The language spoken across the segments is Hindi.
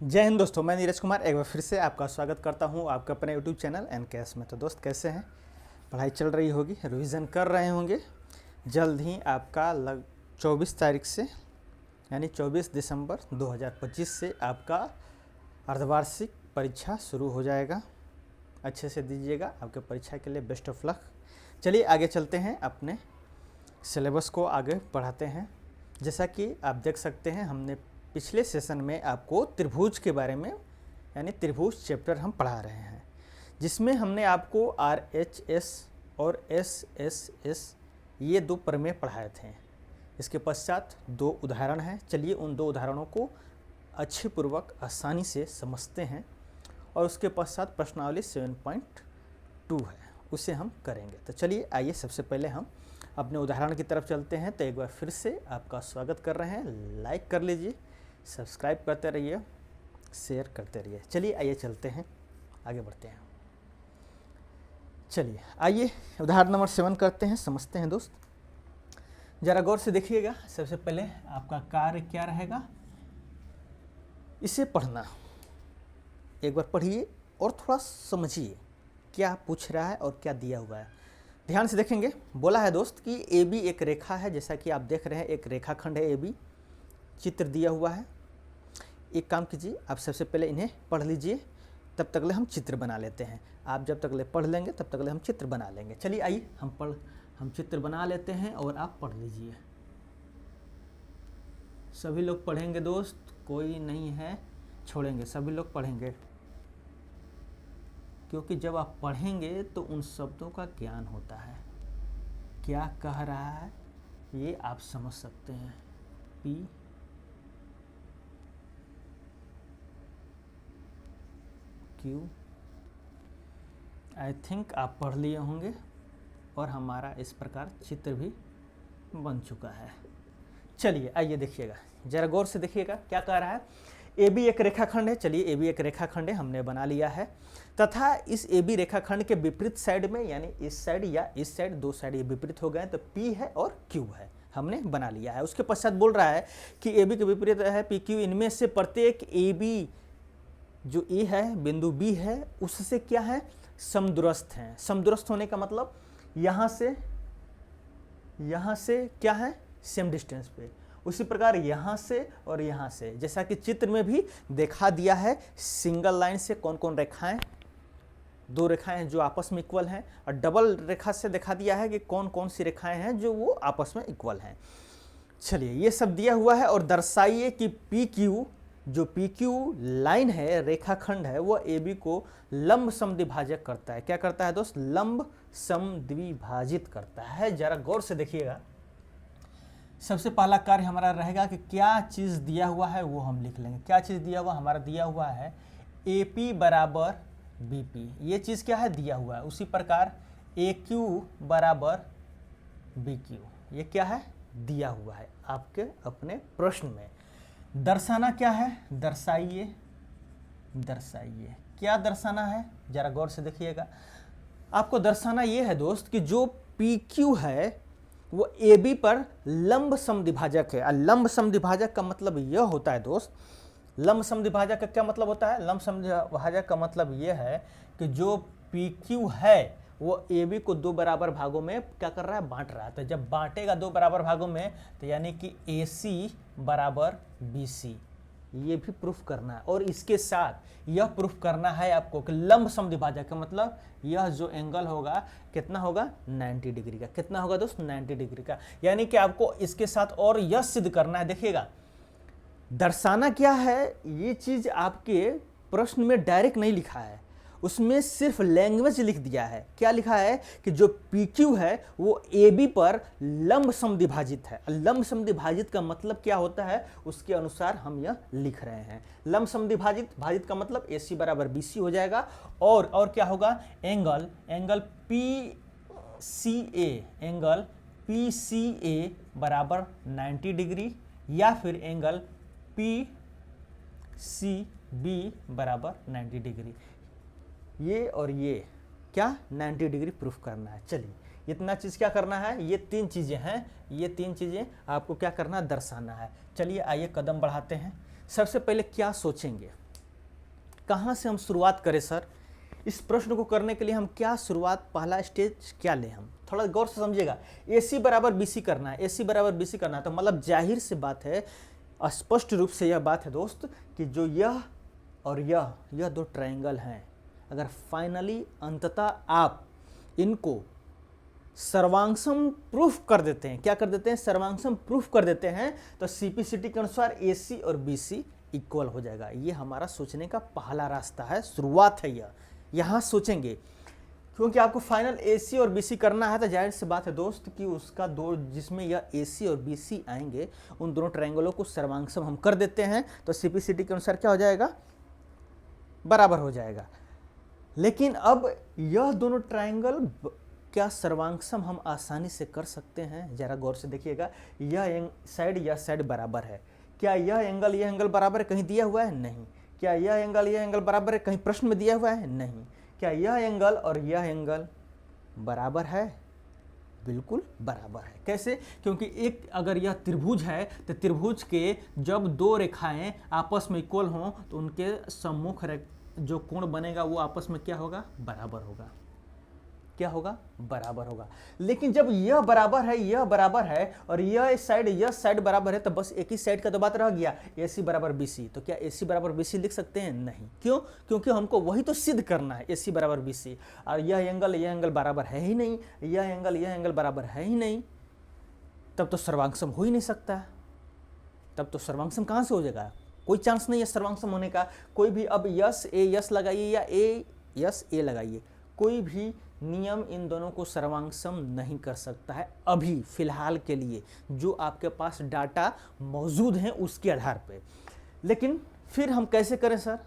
जय हिंद दोस्तों, मैं नीरज कुमार एक बार फिर से आपका स्वागत करता हूं आपके अपने यूट्यूब चैनल एनकेएस में। तो दोस्त कैसे हैं? पढ़ाई चल रही होगी, रिवीजन कर रहे होंगे। जल्द ही आपका 24 तारीख से यानी 24 दिसंबर 2025 से आपका अर्धवार्षिक परीक्षा शुरू हो जाएगा। अच्छे से दीजिएगा, आपके परीक्षा के लिए बेस्ट ऑफ लक। चलिए आगे चलते हैं, अपने सिलेबस को आगे बढ़ाते हैं। जैसा कि आप देख सकते हैं, हमने पिछले सेशन में आपको त्रिभुज के बारे में यानी त्रिभुज चैप्टर हम पढ़ा रहे हैं, जिसमें हमने आपको RHS और SSS ये दो प्रमेय पढ़ाए थे। इसके पश्चात दो उदाहरण हैं। चलिए उन दो उदाहरणों को अच्छे पूर्वक आसानी से समझते हैं और उसके पश्चात प्रश्नावली 7.2 है, उसे हम करेंगे। तो चलिए आइए सबसे पहले हम अपने उदाहरण की तरफ चलते हैं। तो एक बार फिर से आपका स्वागत कर रहे हैं। लाइक कर लीजिए, सब्सक्राइब करते रहिए, शेयर करते रहिए। चलिए आइए चलते हैं, आगे बढ़ते हैं। चलिए आइए उदाहरण नंबर 7 करते हैं, समझते हैं दोस्त। ज़रा गौर से देखिएगा। सबसे पहले आपका कार्य क्या रहेगा, इसे पढ़ना। एक बार पढ़िए और थोड़ा समझिए क्या पूछ रहा है और क्या दिया हुआ है। ध्यान से देखेंगे। बोला है दोस्त कि AB एक रेखा है, जैसा कि आप देख रहे हैं एक रेखाखंड है AB, चित्र दिया हुआ है। एक काम कीजिए, आप सबसे पहले इन्हें पढ़ लीजिए, तब तक ले हम चित्र बना लेते हैं। आप जब तक ले पढ़ लेंगे तब तक ले हम चित्र बना लेंगे। चलिए आइए हम चित्र बना लेते हैं और आप पढ़ लीजिए। सभी लोग पढ़ेंगे दोस्त, कोई नहीं है छोड़ेंगे, सभी लोग पढ़ेंगे, क्योंकि जब आप पढ़ेंगे तो उन शब्दों का ज्ञान होता है। क्या कह रहा है ये आप समझ सकते हैं। P Q, आई थिंक आप पढ़ लिए होंगे और हमारा इस प्रकार चित्र भी बन चुका है। चलिए आइए देखिएगा, जरा गौर से देखिएगा क्या कह रहा है। AB एक रेखाखंड है। चलिए AB एक रेखाखंड है, हमने बना लिया है, तथा इस AB रेखाखंड के विपरीत साइड में यानी इस साइड या इस साइड, दो साइड ये विपरीत हो गए, तो P है और Q है, हमने बना लिया है। उसके पश्चात बोल रहा है कि AB के विपरीत है PQ, इनमें से प्रत्येक AB जो A है, बिंदु B है, उससे क्या है, समदूरस्थ हैं। समदूरस्थ होने का मतलब यहाँ से क्या है, सेम डिस्टेंस पे। उसी प्रकार यहाँ से और यहाँ से, जैसा कि चित्र में भी देखा दिया है, सिंगल लाइन से कौन कौन रेखाएं, दो रेखाएं जो आपस में इक्वल हैं, और डबल रेखा से दिखा दिया है कि कौन कौन सी रेखाएं हैं जो वो आपस में इक्वल हैं। चलिए ये सब दिया हुआ है और दर्शाइए कि PQ जो PQ लाइन है, रेखाखंड है, वो AB को लंब समद्विभाजक करता है। क्या करता है दोस्त? लंब समद्विभाजित करता है। जरा गौर से देखिएगा। सबसे पहला कार्य हमारा रहेगा कि क्या चीज दिया हुआ है वो हम लिख लेंगे। क्या चीज दिया हुआ? हमारा दिया हुआ है AP बराबर BP, ये चीज क्या है, दिया हुआ है। उसी प्रकार AQ बराबर BQ, ये क्या है, दिया हुआ है आपके अपने प्रश्न में। दर्शाना क्या है, दर्शाइए। क्या दर्शाना है, जरा गौर से देखिएगा। आपको दर्शाना ये है दोस्त कि जो PQ है वो AB पर लंब समद्विभाजक है। लंब समद्विभाजक का मतलब यह होता है दोस्त, लंब समद्विभाजक का क्या मतलब होता है? लंब समद्विभाजक का मतलब यह है कि जो PQ है वो AB को दो बराबर भागों में क्या कर रहा है, बांट रहा है। तो जब बांटेगा दो बराबर भागों में, तो यानी कि AC बराबर BC, ये भी प्रूफ करना है। और इसके साथ यह प्रूफ करना है आपको कि लंब समद्विभाजक का मतलब यह जो एंगल होगा कितना होगा, 90 डिग्री का। कितना होगा दोस्त? 90 डिग्री का। यानी कि आपको इसके साथ और यह सिद्ध करना है। देखिएगा, दर्शाना क्या है, ये चीज आपके प्रश्न में डायरेक्ट नहीं लिखा है, उसमें सिर्फ लैंग्वेज लिख दिया है। क्या लिखा है कि जो PQ है वो AB पर लंब समद्विभाजित है। लंब समद्विभाजित का मतलब क्या होता है, उसके अनुसार हम यह लिख रहे हैं। लंब समद्विभाजित का मतलब AC बराबर BC हो जाएगा। और क्या होगा, एंगल PCA बराबर 90 डिग्री, या फिर एंगल PCB बराबर 90 डिग्री। ये और ये क्या 90 डिग्री प्रूफ करना है। चलिए इतना चीज़ क्या करना है, ये तीन चीज़ें हैं, ये तीन चीज़ें आपको क्या करना है, दर्शाना है। चलिए आइए कदम बढ़ाते हैं। सबसे पहले क्या सोचेंगे, कहाँ से हम शुरुआत करें सर? इस प्रश्न को करने के लिए हम क्या शुरुआत, पहला स्टेज क्या लें? हम थोड़ा गौर से समझिएगा। AC बराबर BC करना है, AC बराबर BC करना है, तो मतलब जाहिर सी बात है, स्पष्ट रूप से यह बात है दोस्त कि जो यह और यह दो ट्रायंगल हैं, अगर फाइनली अंततः आप इनको सर्वांगसम प्रूफ कर देते हैं, क्या कर देते हैं? सर्वांगसम प्रूफ कर देते हैं, तो CPCT के अनुसार AC और BC इक्वल हो जाएगा। ये हमारा सोचने का पहला रास्ता है, शुरुआत है यह। यहाँ सोचेंगे, क्योंकि आपको फाइनल AC और BC करना है, तो जाहिर सी बात है दोस्त कि उसका दो जिसमें यह AC और BC आएंगे, उन दोनों ट्रायंगलों को सर्वांगसम हम कर देते हैं, तो CPCT के अनुसार क्या हो जाएगा? बराबर हो जाएगा। लेकिन अब यह दोनों ट्रायंगल क्या सर्वांगसम हम आसानी से कर सकते हैं? जरा गौर से देखिएगा। यह साइड बराबर है, क्या यह एंगल बराबर है? कहीं दिया हुआ है? नहीं। क्या यह एंगल बराबर है? कहीं प्रश्न में दिया हुआ है? नहीं। क्या यह एंगल और यह एंगल बराबर है? बिल्कुल बराबर है। कैसे? क्योंकि एक अगर यह त्रिभुज है, तो त्रिभुज के जब दो रेखाएं आपस में इक्वल हों, तो उनके सम्मुख जो कोण बनेगा वो आपस में क्या होगा? बराबर होगा। क्या होगा? बराबर होगा। लेकिन जब यह बराबर है और यह साइड बराबर है, तो बस एक ही साइड का तो बात रह गया, AC बराबर BC। तो क्या AC बराबर BC लिख सकते हैं? नहीं। क्यों? क्योंकि हमको वही तो सिद्ध करना है, AC बराबर BC। और यह एंगल बराबर है ही नहीं, यह एंगल बराबर है ही नहीं, तब तो सर्वांगसम हो ही नहीं सकता। तब तो सर्वांगसम कहाँ से हो जाएगा? कोई चांस नहीं है सर्वांगसम होने का। कोई भी अब यस लगाइए या ए लगाइए, कोई भी नियम इन दोनों को सर्वांगसम नहीं कर सकता है अभी फिलहाल के लिए, जो आपके पास डाटा मौजूद हैं उसके आधार पे। लेकिन फिर हम कैसे करें सर?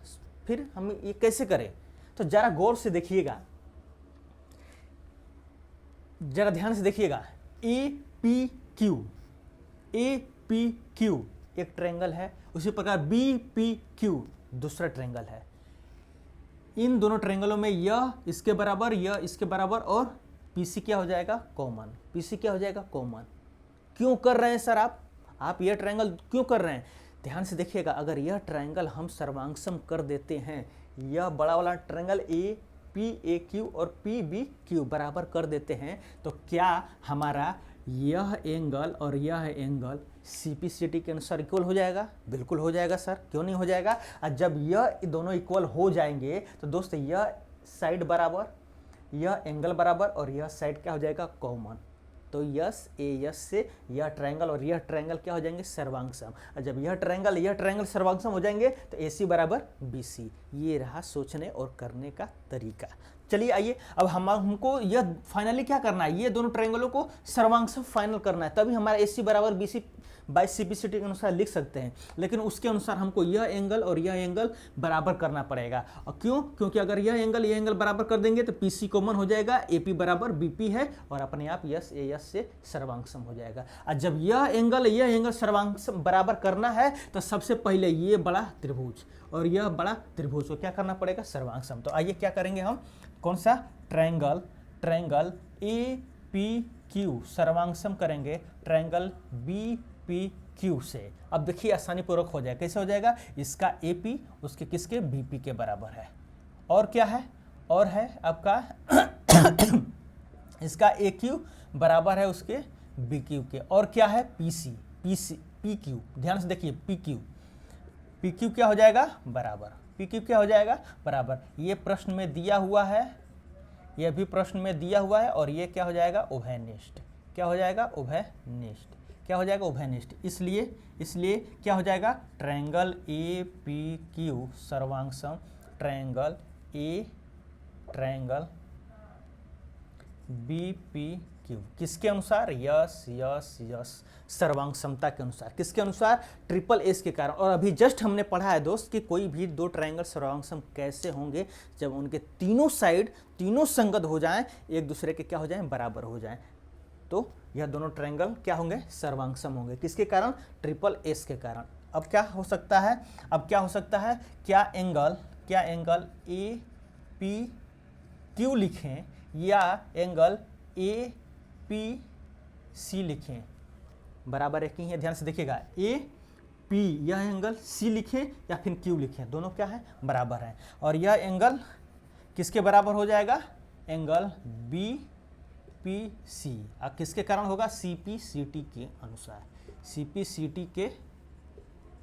फिर हम ये कैसे करें? तो जरा गौर से देखिएगा, जरा ध्यान से देखिएगा। APQ एक ट्रायंगल है, उसी प्रकार BPQ दूसरा ट्रायंगल है। इन दोनों ट्रायंगलों में यह इसके बराबर और PC क्या हो जाएगा? कॉमन। PC क्या हो जाएगा? कॉमन। क्यों कर रहे हैं सर आप यह ट्रायंगल क्यों कर रहे हैं? ध्यान से देखिएगा। अगर यह ट्रायंगल हम सर्वांगसम कर देते हैं, यह बड़ा वाला ट्रायंगल APAQ और PBQ बराबर कर देते हैं, तो क्या हमारा यह एंगल और यह एंगल CPCT के अनुसार इक्वल हो जाएगा? बिल्कुल हो जाएगा सर, क्यों नहीं हो जाएगा? और जब यह दोनों इक्वल हो जाएंगे, तो दोस्त यह साइड बराबर, यह एंगल बराबर और यह साइड क्या हो जाएगा? कॉमन। तो यस से यह ट्रायंगल और यह ट्रायंगल क्या हो जाएंगे? सर्वांगसम। और जब यह ट्रायंगल सर्वांगसम हो जाएंगे, तो AC बराबर BC। ये रहा सोचने और करने का तरीका। चलिए आइए, अब हमको यह फाइनली क्या करना है? ये दोनों ट्रायंगलों को सर्वांगसम फाइनल करना है, तभी हमारा AC बराबर BC बाय CPCT के अनुसार लिख सकते हैं। लेकिन उसके अनुसार हमको यह एंगल और यह एंगल बराबर करना पड़ेगा। और क्यों? क्योंकि अगर यह एंगल बराबर कर देंगे, तो PC कॉमन हो जाएगा, AP बराबर BP है, और अपने आप यस से सर्वांगसम हो जाएगा। और जब यह एंगल सर्वांगसम बराबर करना है, तो सबसे पहले ये बड़ा त्रिभुज और यह बड़ा त्रिभुज को क्या करना पड़ेगा? सर्वांगसम। तो आइए क्या करेंगे हम? कौन सा? ट्रायंगल APQ सर्वांगसम करेंगे ट्रायंगल BPQ से। अब देखिए आसानी पूर्वक हो जाएगा। कैसे हो जाएगा? इसका AP उसके किसके? BP के बराबर है। और क्या है? और है आपका इसका AQ बराबर है उसके BQ के। और क्या है? PQ। ध्यान से देखिए, PQ क्या हो जाएगा? बराबर। PQ क्या हो जाएगा? बराबर। ये प्रश्न में दिया हुआ है, यह भी प्रश्न में दिया हुआ है, और ये क्या हो जाएगा? उभयनिष्ठ। क्या हो जाएगा? उभयनिष्ठ। क्या हो जाएगा? उभयनिष्ठ। इसलिए क्या हो जाएगा? ट्रायंगल APQ सर्वांगसम ट्रायंगल BPQ किसके अनुसार? यस सर्वांगसमता के अनुसार। किसके अनुसार? SSS के कारण। और अभी जस्ट हमने पढ़ा है दोस्त कि कोई भी दो ट्रायंगल सर्वांगसम कैसे होंगे? जब उनके तीनों साइड तीनों संगत हो जाएं, एक दूसरे के क्या हो जाएं? बराबर हो जाएं, तो यह दोनों ट्रायंगल क्या होंगे? सर्वांगसम होंगे। किसके कारण? SSS के कारण। अब क्या हो सकता है? क्या एंगल APQ लिखें या एंगल APC लिखें? बराबर एक ही है। ध्यान से देखिएगा, पी, यह एंगल सी लिखें या फिर क्यू लिखें, दोनों क्या है, बराबर हैं। और यह एंगल किसके बराबर हो जाएगा, एंगल बी पी सी, किसके कारण होगा, सी पी सी टी के अनुसार, सी पी सी टी के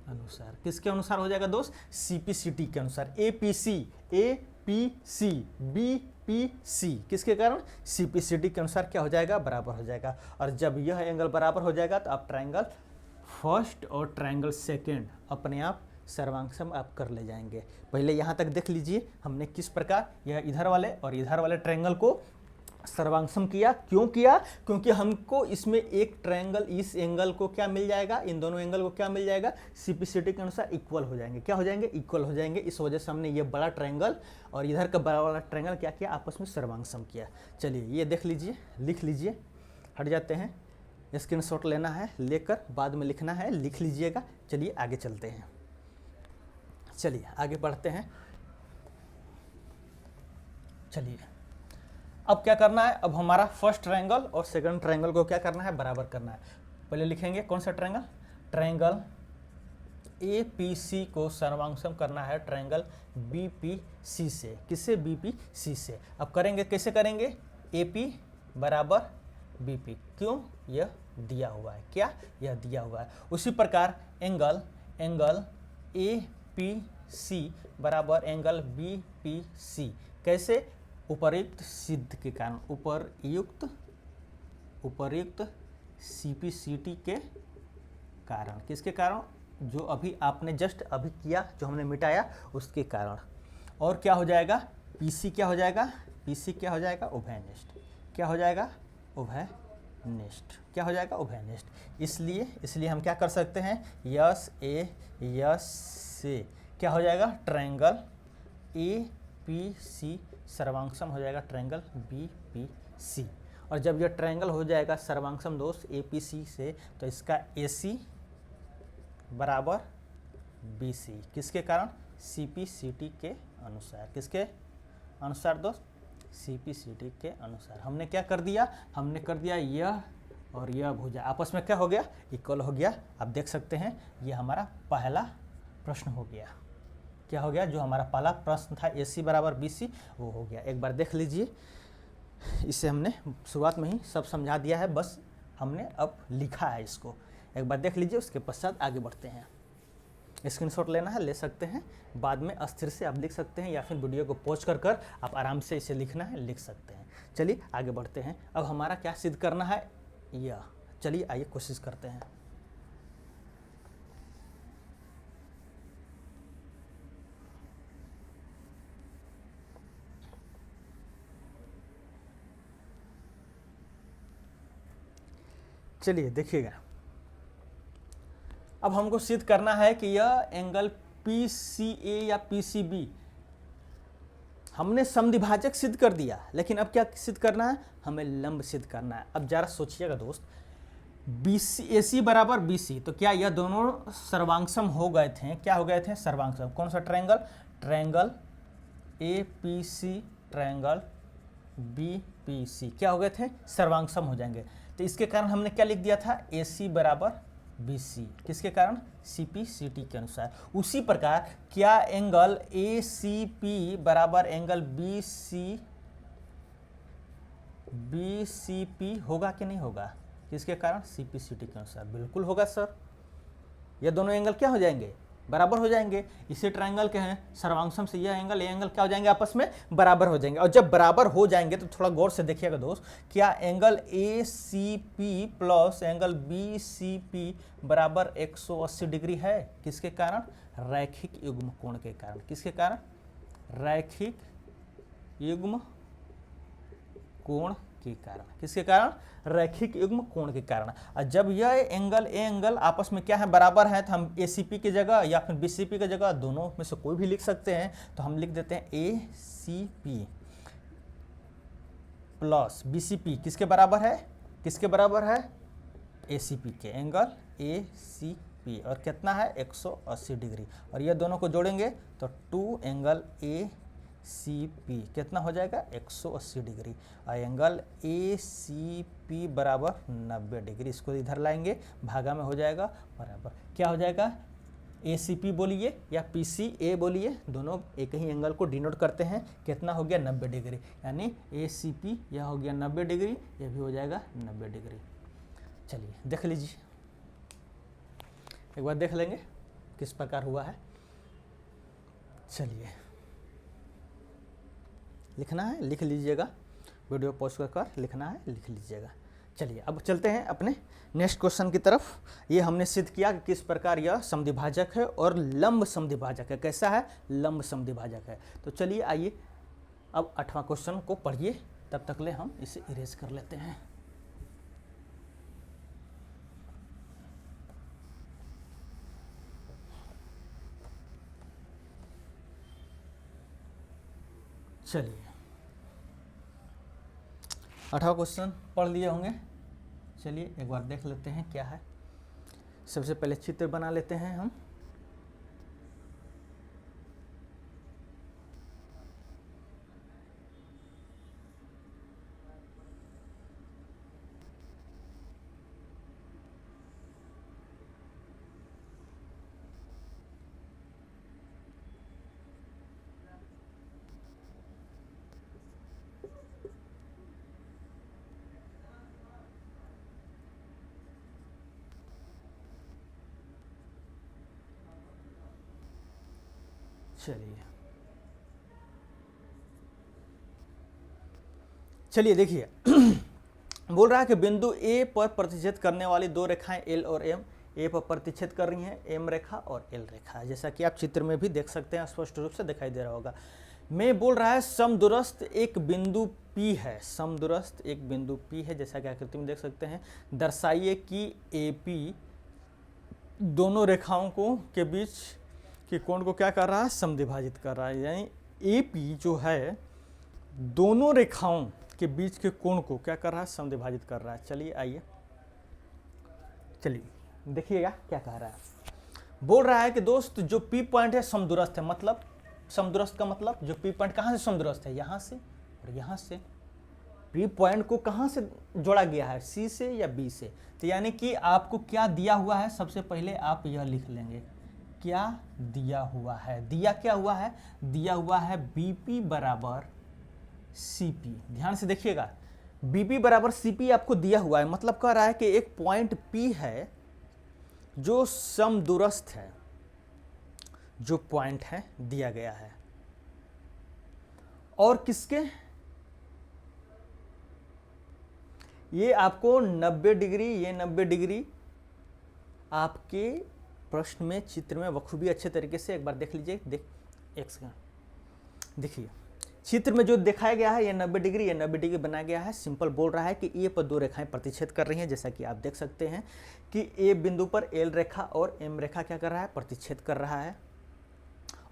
अनुसार, किसके अनुसार हो जाएगा दोस्त, सी पी सी टी के अनुसार, A P C B P C, किसके कारण, सी पी सी टी के अनुसार क्या हो जाएगा, बराबर हो जाएगा। और जब यह एंगल बराबर हो जाएगा तो आप ट्रायंगल फर्स्ट और ट्रायंगल सेकेंड अपने आप सर्वांगसम आप कर ले जाएंगे। पहले यहाँ तक देख लीजिए हमने किस प्रकार यह इधर वाले और इधर वाले ट्रायंगल को सर्वांगसम किया। क्यों किया, क्योंकि हमको इसमें एक ट्रायंगल इस एंगल को क्या मिल जाएगा, इन दोनों एंगल को क्या मिल जाएगा, सीपीसीटी के अनुसार इक्वल हो जाएंगे, क्या हो जाएंगे, इक्वल हो जाएंगे। इस वजह से हमने ये बड़ा ट्रायंगल और इधर का बड़ा वाला ट्रायंगल क्या किया, आपस में सर्वांगसम किया। चलिए ये देख लीजिए, लिख लीजिए, हट जाते हैं, स्क्रीनशॉट लेना है, लेकर बाद में लिखना है, लिख लीजिएगा। चलिए आगे चलते हैं, चलिए आगे बढ़ते हैं। चलिए अब क्या करना है, अब हमारा फर्स्ट ट्रायंगल और सेकंड ट्रायंगल को क्या करना है, बराबर करना है। पहले लिखेंगे कौन सा triangle, triangle A P C को सर्वांगसम करना है ट्रायंगल बी पी सी से, किससे, बी पी सी से। अब करेंगे, कैसे करेंगे, ए पी बराबर बी पी, क्यों, यह दिया हुआ है, क्या, यह दिया हुआ है। उसी प्रकार एंगल ए पी सी बराबर एंगल बी पी सी, कैसे, उपर्युक्त सिद्ध के कारण, उपर्युक्त सीपीसीटी के कारण, किसके कारण, जो अभी आपने जस्ट अभी किया, जो हमने मिटाया उसके कारण। और क्या हो जाएगा, पीसी क्या हो जाएगा, पीसी क्या हो जाएगा, उभयनिष्ठ, क्या हो जाएगा, उभयनिष्ठ, क्या हो जाएगा, उभयनिष्ठ। इसलिए हम क्या कर सकते हैं, यस ए यस से क्या हो जाएगा, ट्रायंगल ए पी सी सर्वांगसम हो जाएगा ट्रायंगल बी पी सी। और जब यह ट्रायंगल हो जाएगा सर्वांगसम दोस्त ए पी सी से, तो इसका ए सी बराबर बी सी, किसके कारण, सी पी सी टी के अनुसार, किसके अनुसार दोस्त, सी पी सी टी के अनुसार। हमने क्या कर दिया, हमने कर दिया यह और यह भुजा आपस में क्या हो गया, इक्वल हो गया। आप देख सकते हैं ये हमारा पहला प्रश्न हो गया, क्या हो गया, जो हमारा पहला प्रश्न था ए सी बराबर बी सी, वो हो गया। एक बार देख लीजिए, इसे हमने शुरुआत में ही सब समझा दिया है, बस हमने अब लिखा है इसको, एक बार देख लीजिए, उसके पश्चात आगे बढ़ते हैं। स्क्रीनशॉट लेना है, ले सकते हैं, बाद में अस्थिर से आप लिख सकते हैं या फिर वीडियो को पॉज कर आप आराम से इसे लिखना है, लिख सकते हैं। चलिए आगे बढ़ते हैं। अब हमारा क्या सिद्ध करना है, यह, चलिए आइए कोशिश करते हैं। चलिए देखिएगा, अब हमको सिद्ध करना है कि यह एंगल पी सी ए या पी सी बी, हमने समद्विभाजक सिद्ध कर दिया, लेकिन अब क्या सिद्ध करना है, हमें लंब सिद्ध करना है। अब जरा सोचिएगा दोस्त, बी सी ए सी बराबर बी सी, तो क्या यह दोनों सर्वांगसम हो गए थे, क्या हो गए थे, सर्वांगसम। कौन सा triangle, triangle A P C triangle B P C क्या हो गए थे, सर्वांगसम हो जाएंगे। तो इसके कारण हमने क्या लिख दिया था, ए सी बराबर बी सी, किसके कारण, सी पी सी टी के अनुसार। उसी प्रकार क्या एंगल ए सी पी बराबर एंगल बी सी पी होगा कि नहीं होगा, किसके कारण, सी पी सी टी के अनुसार, बिल्कुल होगा सर। ये दोनों एंगल क्या हो जाएंगे, बराबर हो जाएंगे। इसी ट्रायंगल के हैं सर्वांगसम से यह एंगल क्या हो जाएंगे, आपस में बराबर हो जाएंगे। और जब बराबर हो जाएंगे तो थोड़ा गौर से देखिएगा दोस्त, क्या angle A C P plus angle B C P बराबर 180 डिग्री है, किसके कारण, रैखिक युग्म कोण के कारण, किसके कारण, रैखिक युग्म कोण के कारण, किसके कारण, रैखिक युग्म कोण के कारण। और जब यह एंगल आपस में क्या है, बराबर है, तो हम ACP की जगह या फिर BCP की जगह दोनों में से कोई भी लिख सकते हैं। तो हम लिख देते हैं ACP प्लस BCP किसके बराबर है, किसके बराबर है, ACP के, एंगल ACP, और कितना है 180 डिग्री। और ये दोनों को जोड़ेंगे तो 2 एंगल ACP कितना हो जाएगा 180 डिग्री, और एंगल ACP बराबर 90 डिग्री। इसको इधर लाएंगे, भागा में हो जाएगा बराबर, क्या हो जाएगा ACP बोलिए या PCA बोलिए, दोनों एक ही एंगल को डिनोट करते हैं। कितना हो गया 90 डिग्री, यानी ACP यह हो गया 90 डिग्री, यह भी हो जाएगा 90 डिग्री। चलिए देख लीजिए, एक बार देख लेंगे किस प्रकार हुआ है। चलिए लिखना है लिख लीजिएगा, वीडियो पॉज कर लिखना है लिख लीजिएगा। चलिए अब चलते हैं अपने नेक्स्ट क्वेश्चन की तरफ। ये हमने सिद्ध किया कि किस प्रकार यह समद्विभाजक है और लंब समद्विभाजक है। कैसा है? लंब समद्विभाजक है। तो चलिए आइए अब 8वां क्वेश्चन को पढ़िए, तब तक ले हम इसे इरेज कर लेते हैं। चलिए 8वां क्वेश्चन पढ़ लिए होंगे। चलिए एक बार देख लेते हैं क्या है। सबसे पहले चित्र बना लेते हैं हम। चलिए देखिए बोल रहा है कि बिंदु ए पर प्रतिच्छेद करने वाली दो रेखाएं एल और एम ए पर प्रतिच्छेद कर रही हैं, एम रेखा और एल रेखा, जैसा कि आप चित्र में भी देख सकते हैं, स्पष्ट रूप से दिखाई दे रहा होगा। मैं बोल रहा है समदूरस्थ एक बिंदु P है, समदूरस्थ एक बिंदु P है, जैसा कि आकृति में देख सकते हैं। दर्शाइए कि AP दोनों रेखाओं को के बीच के कोण को क्या कर रहा है? समद्विभाजित कर रहा है। यानी AP जो है दोनों रेखाओं के बीच के कोण को क्या कर रहा है? समद्विभाजित कर रहा है। चलिए आइए, चलिए देखिएगा क्या कह रहा है। बोल रहा है कि दोस्त जो P पॉइंट है समदूरस्थ है, मतलब समदूरस्थ का मतलब जो P पॉइंट कहाँ से समदूरस्थ है? यहाँ से और यहाँ से। P पॉइंट को कहाँ से जोड़ा गया है? C से या B से? तो यानी कि आपको क्या दिया हुआ है, सबसे पहले आप यह लिख लेंगे क्या दिया हुआ है। दिया क्या हुआ है? दिया हुआ है BP बराबर CP। ध्यान से देखिएगा, BP बराबर CP आपको दिया हुआ है, मतलब कह रहा है कि एक पॉइंट P है जो समदूरस्थ है, जो पॉइंट है दिया गया है, और किसके? ये आपको 90 डिग्री, ये 90 डिग्री आपके प्रश्न में चित्र में बखूबी अच्छे तरीके से एक बार देख लीजिए। एक सेकंड देखिए, चित्र में जो दिखाया गया है ये 90 डिग्री, ये 90 डिग्री बनाया गया है। सिंपल बोल रहा है कि ए पर दो रेखाएं प्रतिच्छेद कर रही हैं, जैसा कि आप देख सकते हैं कि ए बिंदु पर एल रेखा और एम रेखा क्या कर रहा है? प्रतिच्छेद कर रहा है।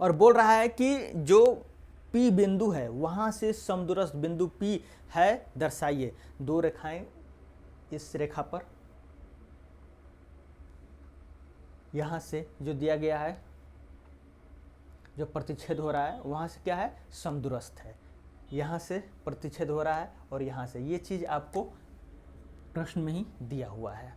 और बोल रहा है कि जो पी बिंदु है वहां से समदूरस्थ बिंदु पी है, दर्शाइए। दो रेखाएं इस रेखा पर, यहां से जो दिया गया है, जो प्रतिच्छेद हो रहा है वहां से क्या है? समदूरस्थ है। यहां से प्रतिच्छेद हो रहा है और यहां से। ये चीज आपको प्रश्न में ही दिया हुआ है।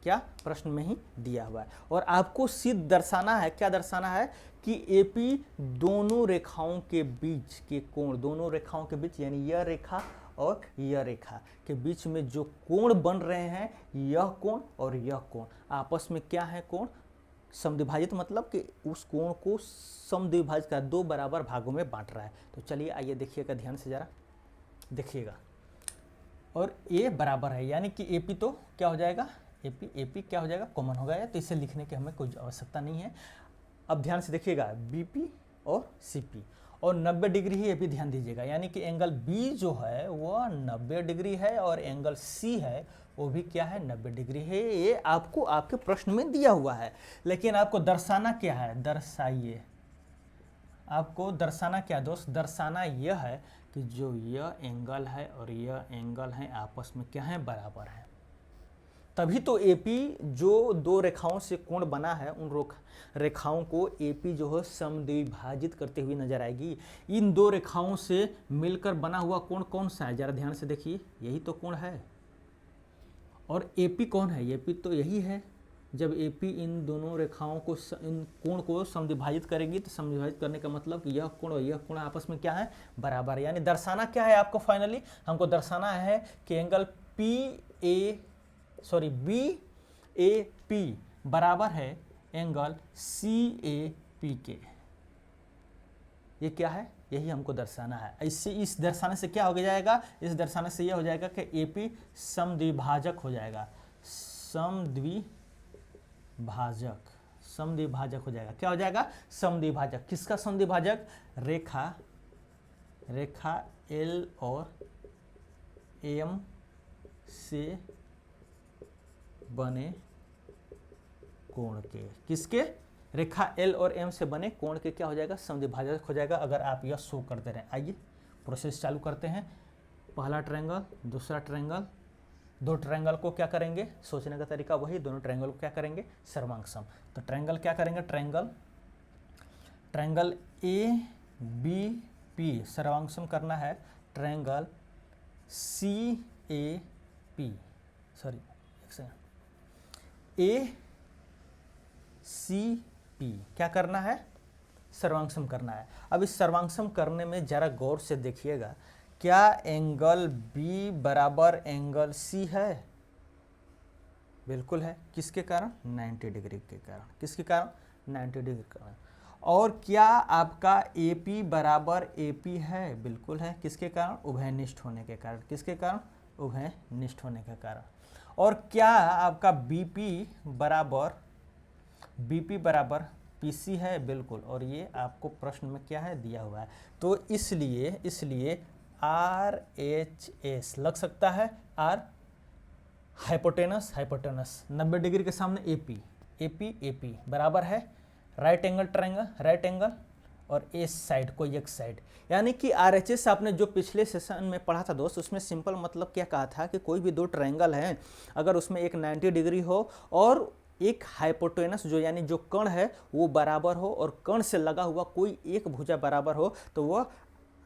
क्या? प्रश्न में ही दिया हुआ है। और आपको सिद्ध दर्शाना है, क्या दर्शाना है? कि AP दोनों रेखाओं के बीच के कोण, दोनों रेखाओं के बीच यानी यह रेखा और यह रेखा के बीच में जो कोण बन रहे हैं, यह कोण और यह कोण आपस में क्या है? कोण समद्विभाजित, मतलब कि उस कोण को समद्विभाजित का दो बराबर भागों में बांट रहा है। तो चलिए आइए देखिएगा ध्यान से जरा देखिएगा। और ए बराबर है, यानी कि AP तो क्या हो जाएगा? AP क्या हो जाएगा? कॉमन हो गया, तो इसे लिखने की हमें कोई आवश्यकता नहीं है। अब ध्यान से देखिएगा, BP और CP और 90 डिग्री ही, ये भी ध्यान दीजिएगा। यानी कि एंगल B जो है वह 90 डिग्री है और एंगल C है वो भी क्या है? 90 डिग्री है। ये आपको आपके प्रश्न में दिया हुआ है, लेकिन आपको दर्शाना क्या है? दर्शाइए। आपको दर्शाना क्या दोस्त? दर्शाना यह है कि जो यह एंगल है और यह एंगल है आपस में क्या है? बराबर है। तभी तो AP जो दो रेखाओं से कोण बना है, उन रेखाओं को AP जो है समद्विभाजित करते हुए नजर आएगी। इन दो रेखाओं से मिलकर बना हुआ कोण कौन सा है? जरा ध्यान से देखिए, यही तो कोण है। और AP कौन है? AP तो यही है, जब AP इन दोनों रेखाओं को इन कोण को समद्विभाजित करेगी तो समद्विभाजित करने का मतलब कि यह कोण और यह कोण आपस में क्या है, बराबर है। यानी दर्शाना क्या है आपको, फाइनली हमको दर्शाना है कि एंगल BAP बराबर है एंगल CAP के। ये क्या है, यही हमको दर्शाना है। इससे इस दर्शाने से क्या हो जाएगा, इस दर्शाने से यह हो जाएगा कि AP समद्विभाजक हो जाएगा, समद्विभाजक हो जाएगा। क्या हो जाएगा, समद्विभाजक। किसका समद्विभाजक, रेखा L और M से बने कोण के, किसके, रेखा L और M से बने कोण के क्या हो जाएगा, समद्विभाजक हो जाएगा। अगर आप यह शो करते रहें, आइए प्रोसेस चालू करते हैं। पहला ट्रायंगल, दूसरा ट्रायंगल, दो ट्रायंगल को क्या करेंगे, सोचने का तरीका वही, दोनों ट्रायंगल को क्या करेंगे, सर्वांगसम। तो ट्रायंगल क्या करेंगे, ट्रायंगल ABP सर्वांगसम करना है ट्रायंगल ACP क्या करना है, सर्वांगसम करना है। अब इस सर्वांगसम करने में जरा गौर से देखिएगा, क्या एंगल B बराबर एंगल C है, बिल्कुल है। किसके कारण, 90 डिग्री के कारण। किसके कारण, 90 डिग्री के कारण। और क्या आपका AP बराबर AP है, बिल्कुल है। किसके कारण, उभयनिष्ठ होने के कारण। किसके कारण, उभयनिष्ठ होने के कारण। और क्या आपका BP बराबर PC है, बिल्कुल। और ये आपको प्रश्न में क्या है, दिया हुआ है। तो इसलिए RHS लग सकता है, R हाइपोटेनस 90 डिग्री के सामने AP बराबर है राइट एंगल और इस साइड को एक साइड। यानी कि RHS आपने जो पिछले सेशन में पढ़ा था दोस्त, उसमें सिंपल मतलब क्या कहा था कि कोई भी दो ट्रायंगल हैं, अगर उसमें एक 90 डिग्री हो और एक हाइपोटेनस जो यानी जो कर्ण है वो बराबर हो और कर्ण से लगा हुआ कोई एक भुजा बराबर हो, तो वह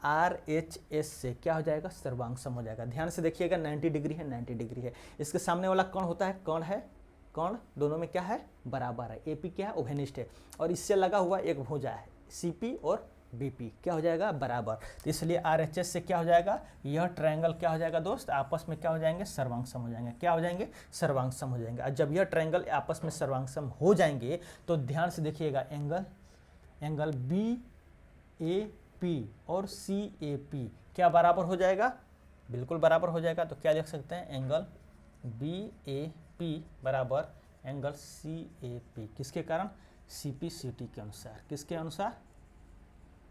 RHS से क्या हो जाएगा, सर्वांगसम हो जाएगा। ध्यान से देखिएगा, 90 डिग्री है, 90 डिग्री है। इसके सामने वाला कर्ण होता है, कर्ण दोनों में क्या है, बराबर है। AP क्या है, उभयनिष्ठ है। और इससे लगा हुआ एक भुजा है CP और BP क्या हो जाएगा, बराबर। तो इसलिए RHS से क्या हो जाएगा, यह ट्रायंगल क्या हो जाएगा दोस्त, आपस में क्या हो जाएंगे, सर्वांगसम हो जाएंगे। क्या हो जाएंगे, सर्वांगसम हो जाएंगे। और जब यह ट्रायंगल आपस में सर्वांगसम हो जाएंगे तो ध्यान से देखिएगा, एंगल BAP और CAP क्या बराबर हो जाएगा, बिल्कुल बराबर हो जाएगा। तो क्या लिख सकते हैं, एंगल BAP बराबर एंगल CAP। किसके कारण, CPCT के अनुसार। किसके अनुसार,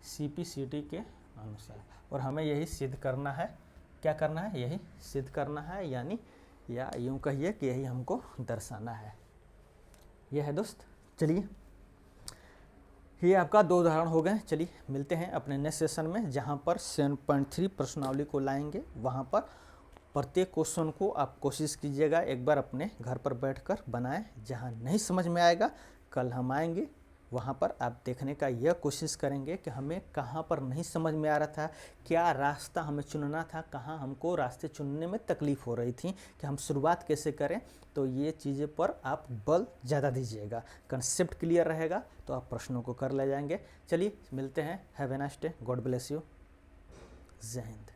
CPCT के अनुसार। और हमें यही सिद्ध करना है। क्या करना है, यही सिद्ध करना है, यानी या यूँ कहिए कि यही हमको दर्शाना है। यह है दोस्त। चलिए, ये आपका दो उदाहरण हो गए। चलिए मिलते हैं अपने नेक्स्ट सेशन में, जहाँ पर 7.3 प्रश्नावली को लाएंगे। वहाँ पर प्रत्येक क्वेश्चन को आप कोशिश कीजिएगा एक बार अपने घर पर बैठकर बनाएं। जहाँ नहीं समझ में आएगा, कल हम आएंगे, वहाँ पर आप देखने का यह कोशिश करेंगे कि हमें कहाँ पर नहीं समझ में आ रहा था, क्या रास्ता हमें चुनना था, कहाँ हमको रास्ते चुनने में तकलीफ़ हो रही थी, कि हम शुरुआत कैसे करें। तो ये चीज़ें पर आप बल ज़्यादा दीजिएगा, कंसेप्ट क्लियर रहेगा तो आप प्रश्नों को कर ले जाएंगे। चलिए मिलते हैं। Have a nice day, God bless you, जय हिंद।